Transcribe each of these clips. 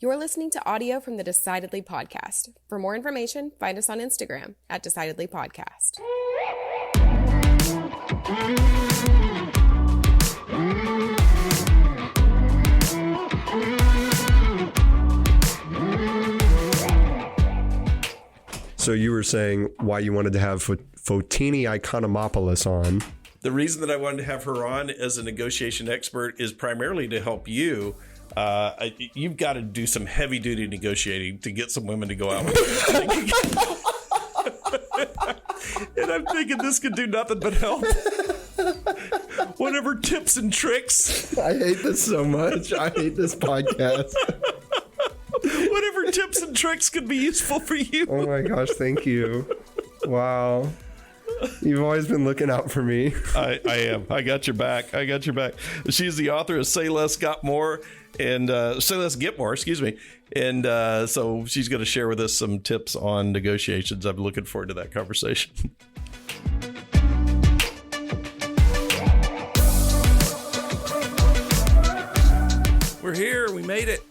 You're listening to audio from the Decidedly podcast. For more information, find us on Instagram at Decidedly Podcast. So you were saying why you wanted to have Fotini Iconomopoulos on. The reason that I wanted to have her on as a negotiation expert is primarily to help you. You've got to do some heavy duty negotiating to get some women to go out with you. And I'm thinking this could do nothing but help. Whatever tips and tricks. I hate this so much. I hate this podcast. Whatever tips and tricks could be useful for you. Oh my gosh, thank you. Wow. You've always been looking out for me. I am. I got your back. She's the author of Say Less, Got More, and Say Less, Get More, excuse me. And so she's going to share with us some tips on negotiations. I'm looking forward to that conversation. We're here. We made it.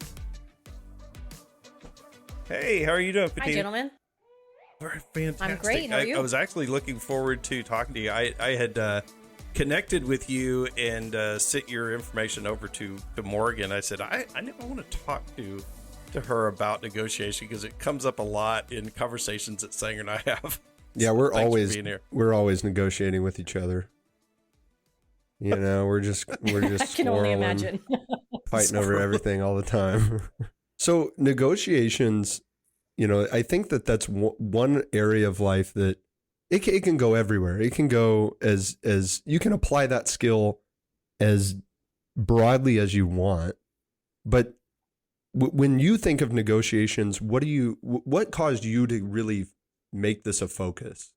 Hey, how are you doing, Fotini? Hi, gentlemen. We're fantastic. I'm great. How are you? I was actually looking forward to talking to you. I had connected with you and sent your information over to Morgan. I said, I want to talk to her about negotiation because it comes up a lot in conversations that Sanger and I have. Yeah, so we're always negotiating with each other. You know, we're just I can only imagine. Fighting over everything all the time. So negotiations, you know, I think that's one area of life that it can go everywhere. It can go as you can apply that skill as broadly as you want. But when you think of negotiations, what caused you to really make this a focus?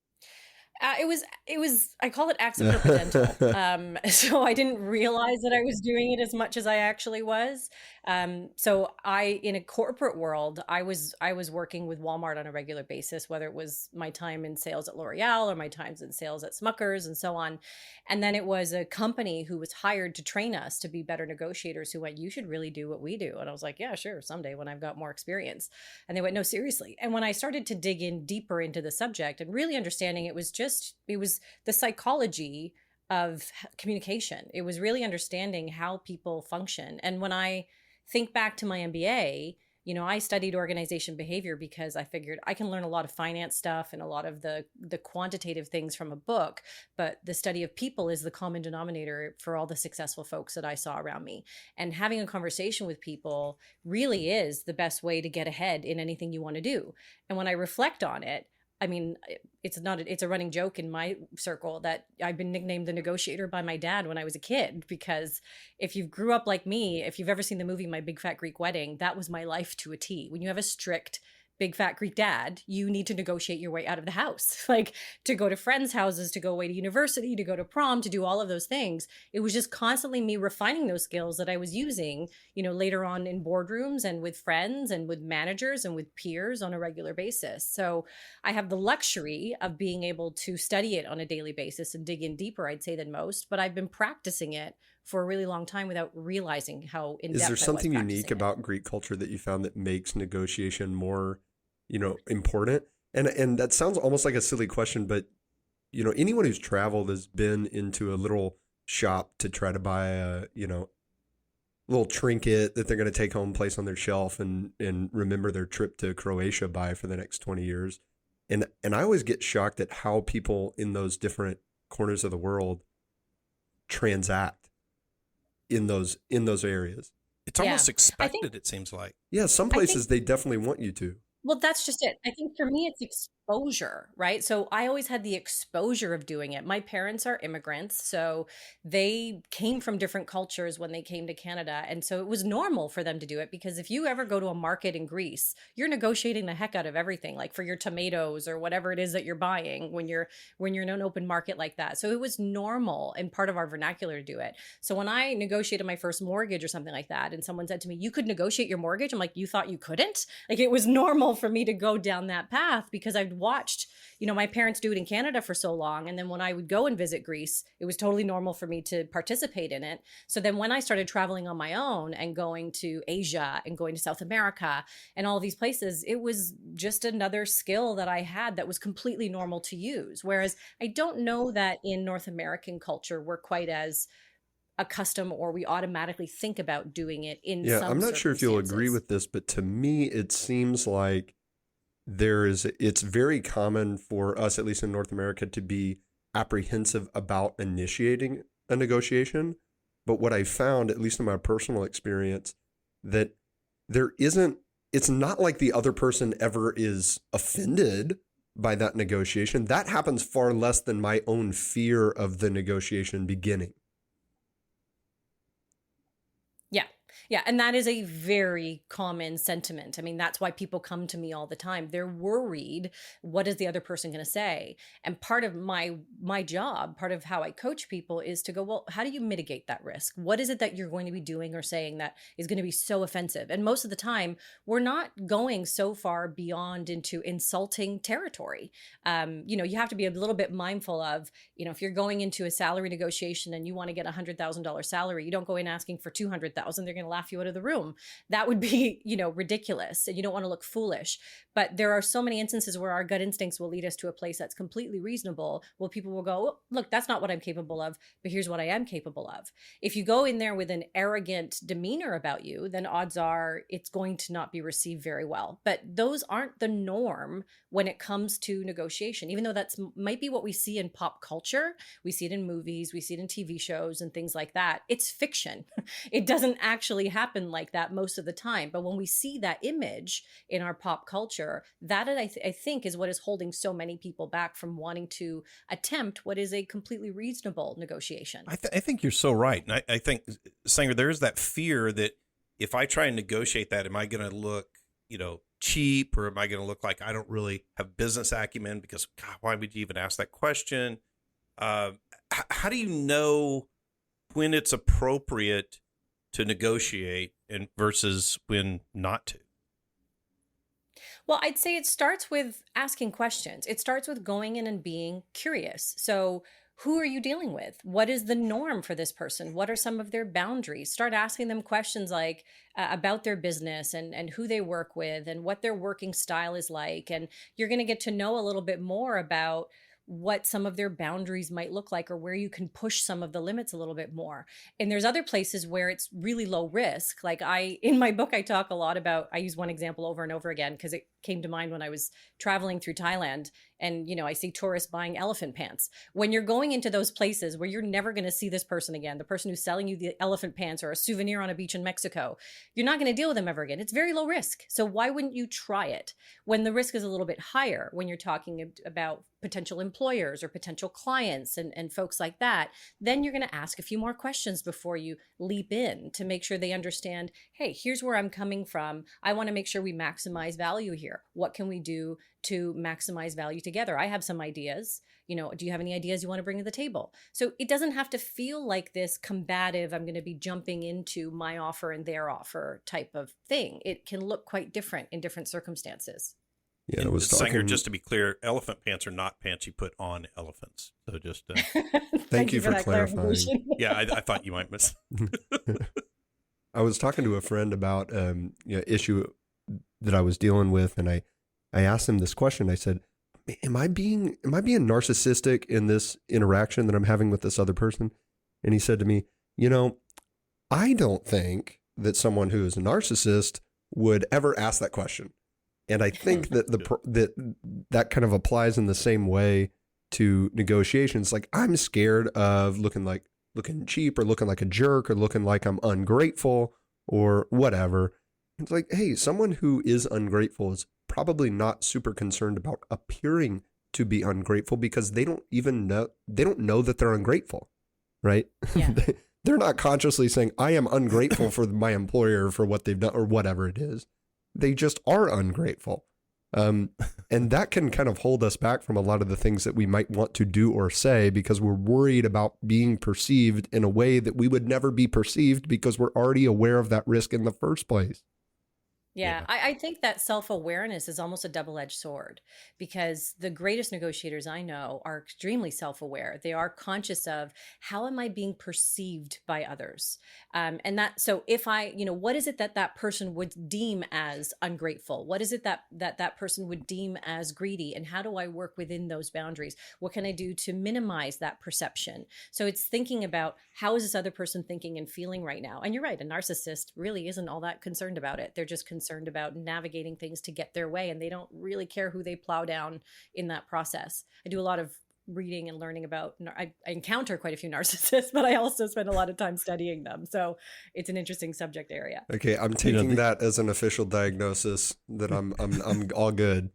It was, I call it accidental. So I didn't realize that I was doing it as much as I actually was. So in a corporate world, I was working with Walmart on a regular basis, whether it was my time in sales at L'Oreal or my times in sales at Smucker's and so on. And then it was a company who was hired to train us to be better negotiators who went, you should really do what we do. And I was like, yeah, sure, someday when I've got more experience. And they went, no, seriously. And when I started to dig in deeper into the subject and really understanding it was the psychology of communication. It was really understanding how people function. And when I think back to my MBA, you know, I studied organization behavior because I figured I can learn a lot of finance stuff and a lot of the quantitative things from a book, but the study of people is the common denominator for all the successful folks that I saw around me. And having a conversation with people really is the best way to get ahead in anything you want to do. And when I reflect on it, I mean, it's a running joke in my circle that I've been nicknamed the negotiator by my dad when I was a kid, because if you grew up like me, if you've ever seen the movie My Big Fat Greek Wedding, that was my life to a T. When you have a strict big fat Greek dad, you need to negotiate your way out of the house, like to go to friends' houses, to go away to university, to go to prom, to do all of those things. It was just constantly me refining those skills that I was using, you know, later on in boardrooms and with friends and with managers and with peers on a regular basis. So I have the luxury of being able to study it on a daily basis and dig in deeper, I'd say, than most, but I've been practicing it for a really long time without realizing how in-depth Is there something unique it. about Greek culture that you found that makes negotiation more, you know, important? And that sounds almost like a silly question, but, you know, anyone who's traveled has been into a little shop to try to buy a, you know, little trinket that they're going to take home, place on their shelf and remember their trip to Croatia by for the next 20 years. And I always get shocked at how people in those different corners of the world transact in those areas. It's almost expected, it seems like. Yeah, some places they definitely want you to. Well, that's just it. I think for me, it's exposure, right? So I always had the exposure of doing it. My parents are immigrants, so they came from different cultures when they came to Canada. And so it was normal for them to do it, because if you ever go to a market in Greece, you're negotiating the heck out of everything, like for your tomatoes or whatever it is that you're buying when you're in an open market like that. So it was normal and part of our vernacular to do it. So when I negotiated my first mortgage or something like that, and someone said to me, you could negotiate your mortgage, I'm like, you thought you couldn't? Like, it was normal for me to go down that path because I'd had watched, my parents do it in Canada for so long. And then when I would go and visit Greece, it was totally normal for me to participate in it. So then when I started traveling on my own and going to Asia and going to South America and all these places, it was just another skill that I had that was completely normal to use. Whereas I don't know that in North American culture, we're quite as accustomed, or we automatically think about doing it in some I'm not sure if you'll agree circumstances. with this, but to me, it seems like it's very common for us, at least in North America, to be apprehensive about initiating a negotiation. But what I found, at least in my personal experience, that it's not like the other person ever is offended by that negotiation. That happens far less than my own fear of the negotiation beginning. Yeah. And that is a very common sentiment. I mean, that's why people come to me all the time. They're worried. What is the other person going to say? And part of my job, part of how I coach people is to go, well, how do you mitigate that risk? What is it that you're going to be doing or saying that is going to be so offensive? And most of the time, we're not going so far beyond into insulting territory. You have to be a little bit mindful of, if you're going into a salary negotiation and you want to get $100,000 salary, you don't go in asking for $200,000. They're going to laugh you out of the room. That would be, ridiculous, and you don't want to look foolish. But there are so many instances where our gut instincts will lead us to a place that's completely reasonable. Well, people will go, oh, look, that's not what I'm capable of, but here's what I am capable of. If you go in there with an arrogant demeanor about you, then odds are it's going to not be received very well. But those aren't the norm when it comes to negotiation, even though that's might be what we see in pop culture. We see it in movies, we see it in TV shows and things like that. It's fiction. It doesn't actually happen like that most of the time. But when we see that image in our pop culture, that I think is what is holding so many people back from wanting to attempt what is a completely reasonable negotiation. I think you're so right. And I think, Sanger, there's that fear that if I try and negotiate that, am I going to look, cheap, or am I going to look like I don't really have business acumen? Because, God, why would you even ask that question? How do you know when it's appropriate to negotiate and versus when not to? Well, I'd say it starts with asking questions. It starts with going in and being curious. So who are you dealing with? What is the norm for this person? What are some of their boundaries? Start asking them questions like about their business and who they work with and what their working style is like. And you're going to get to know a little bit more about what some of their boundaries might look like, or where you can push some of the limits a little bit more. And there's other places where it's really low risk. Like in my book, I talk a lot about, I use one example over and over again because it came to mind when I was traveling through Thailand and, I see tourists buying elephant pants. When you're going into those places where you're never going to see this person again, the person who's selling you the elephant pants or a souvenir on a beach in Mexico, you're not going to deal with them ever again. It's very low risk. So why wouldn't you try it when the risk is a little bit higher, when you're talking about potential employers or potential clients and folks like that? Then you're going to ask a few more questions before you leap in to make sure they understand, hey, here's where I'm coming from. I want to make sure we maximize value here. What can we do to maximize value together? I have some ideas. Do you have any ideas you want to bring to the table? So it doesn't have to feel like this combative, I'm going to be jumping into my offer and their offer type of thing. It can look quite different in different circumstances. Yeah, and I was Sanger, talking. just to be clear, elephant pants are not pants you put on elephants. So just Thank you for that clarifying. clarification. yeah, I thought you might miss. I was talking to a friend about issue that I was dealing with, and I asked him this question. I said, "Am I being narcissistic in this interaction that I'm having with this other person?" And he said to me, "I don't think that someone who is a narcissist would ever ask that question." And I think that that kind of applies in the same way to negotiations. Like, I'm scared of looking cheap or looking like a jerk or looking like I'm ungrateful or whatever. It's like, hey, someone who is ungrateful is probably not super concerned about appearing to be ungrateful because they don't know that they're ungrateful, right? Yeah. They're not consciously saying, I am ungrateful for my employer for what they've done or whatever it is. They just are ungrateful. And that can kind of hold us back from a lot of the things that we might want to do or say because we're worried about being perceived in a way that we would never be perceived because we're already aware of that risk in the first place. Yeah, I think that self-awareness is almost a double-edged sword, because the greatest negotiators I know are extremely self-aware. They are conscious of, how am I being perceived by others? And that, so if I, what is it that that person would deem as ungrateful? What is it that person would deem as greedy? And how do I work within those boundaries? What can I do to minimize that perception? So it's thinking about, how is this other person thinking and feeling right now? And you're right, a narcissist really isn't all that concerned about it. They're just concerned about navigating things to get their way, and they don't really care who they plow down in that process. I do a lot of reading and learning about, I encounter quite a few narcissists, but I also spend a lot of time studying them. So it's an interesting subject area. Okay, I'm taking that as an official diagnosis that I'm all good.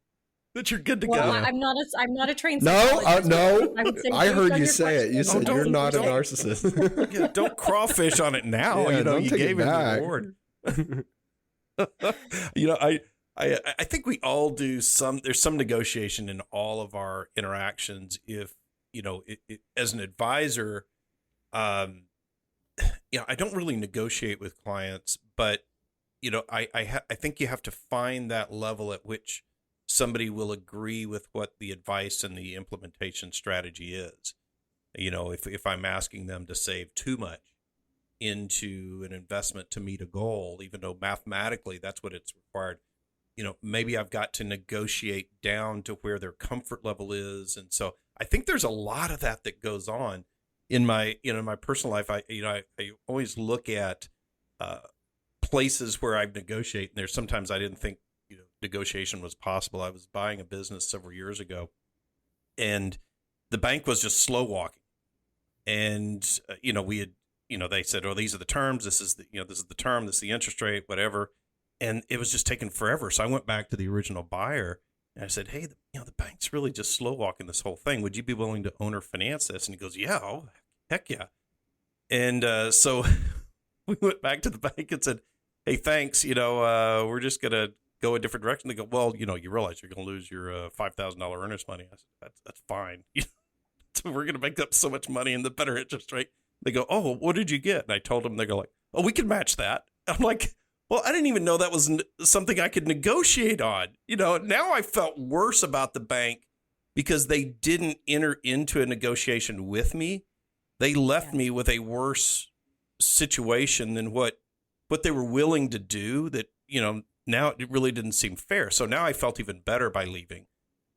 That you're good to Well, go. I'm not a trained No, psychologist. no. I heard you your say it. You question- said you're not a narcissist. Yeah, don't crawfish on it now. Yeah, you don't take gave it him the back. award. I think we all do there's some negotiation in all of our interactions. If, as an advisor, I don't really negotiate with clients, but, I think you have to find that level at which somebody will agree with what the advice and the implementation strategy is. If I'm asking them to save too much into an investment to meet a goal, even though mathematically that's what it's required, maybe I've got to negotiate down to where their comfort level is. And so I think there's a lot of that goes on in my, in my personal life. I always look at places where I've negotiated, and there's sometimes I didn't think, negotiation was possible. I was buying a business several years ago, and the bank was just slow walking. And, we had, they said, oh, these are the terms. This is the term, this is the interest rate, whatever. And it was just taking forever. So I went back to the original buyer and I said, hey, the bank's really just slow walking this whole thing. Would you be willing to own or finance this? And he goes, yeah, oh, heck yeah. And so we went back to the bank and said, hey, thanks. We're just going to go a different direction. They go, well, you realize you're going to lose your $5,000 earnest money. I said, that's fine. So we're going to make up so much money in the better interest rate. They go, oh, what did you get? And I told them, they go like, oh, we can match that. I'm like, well, I didn't even know that was something I could negotiate on. Now I felt worse about the bank because they didn't enter into a negotiation with me. They left me with a worse situation than what they were willing to do, that, now it really didn't seem fair. So now I felt even better by leaving.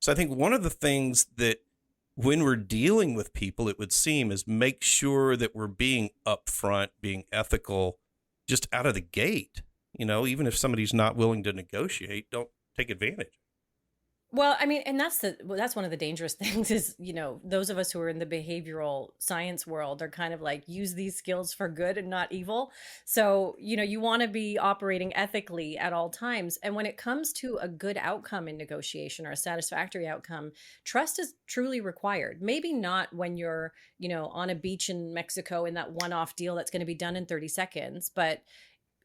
So I think one of the things that when we're dealing with people, it would seem, is make sure that we're being upfront, being ethical, just out of the gate. Even if somebody's not willing to negotiate, don't take advantage. Well, I mean, and that's one of the dangerous things is, those of us who are in the behavioral science world are kind of like, use these skills for good and not evil. So, you want to be operating ethically at all times. And when it comes to a good outcome in negotiation or a satisfactory outcome, trust is truly required. Maybe not when you're, on a beach in Mexico in that one-off deal that's going to be done in 30 seconds, but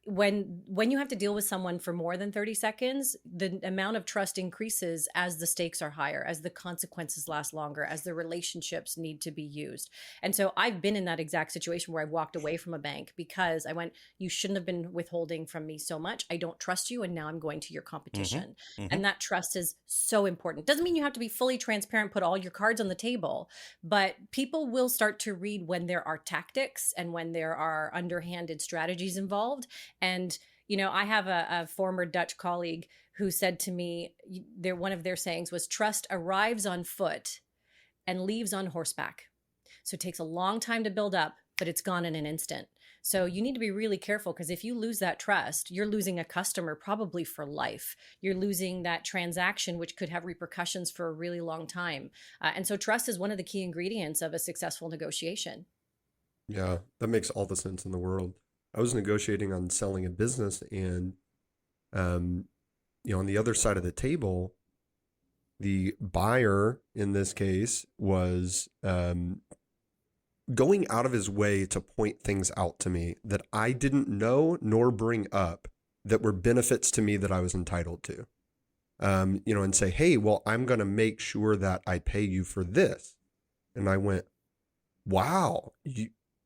when you have to deal with someone for more than 30 seconds, the amount of trust increases as the stakes are higher, as the consequences last longer, as the relationships need to be used. And so I've been in that exact situation where I walked away from a bank because I went, you shouldn't have been withholding from me so much. I don't trust you. And now I'm going to your competition. And that trust is so important. Doesn't mean you have to be fully transparent, put all your cards on the table, but people will start to read when there are tactics and when there are underhanded strategies involved. And, I have a former Dutch colleague who said to me, one of their sayings was, trust arrives on foot and leaves on horseback. So it takes a long time to build up, but it's gone in an instant. So you need to be really careful, because if you lose that trust, you're losing a customer probably for life. You're losing that transaction, which could have repercussions for a really long time. And so trust is one of the key ingredients of a successful negotiation. Yeah, that makes all the sense in the world. I was negotiating on selling a business, and, on the other side of the table, the buyer in this case was going out of his way to point things out to me that I didn't know nor bring up that were benefits to me that I was entitled to, and say, hey, well, I'm going to make sure that I pay you for this. And I went, wow,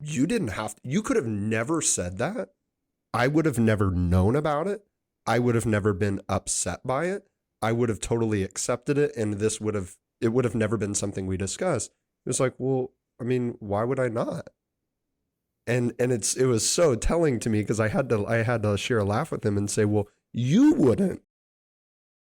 you didn't have to, you could have never said that. I would have never known about it. I would have never been upset by it. I would have totally accepted it, and it would have never been something we discussed. It was like, well, I mean, why would I not? And it was so telling to me, because I had to share a laugh with him and say, well, you wouldn't.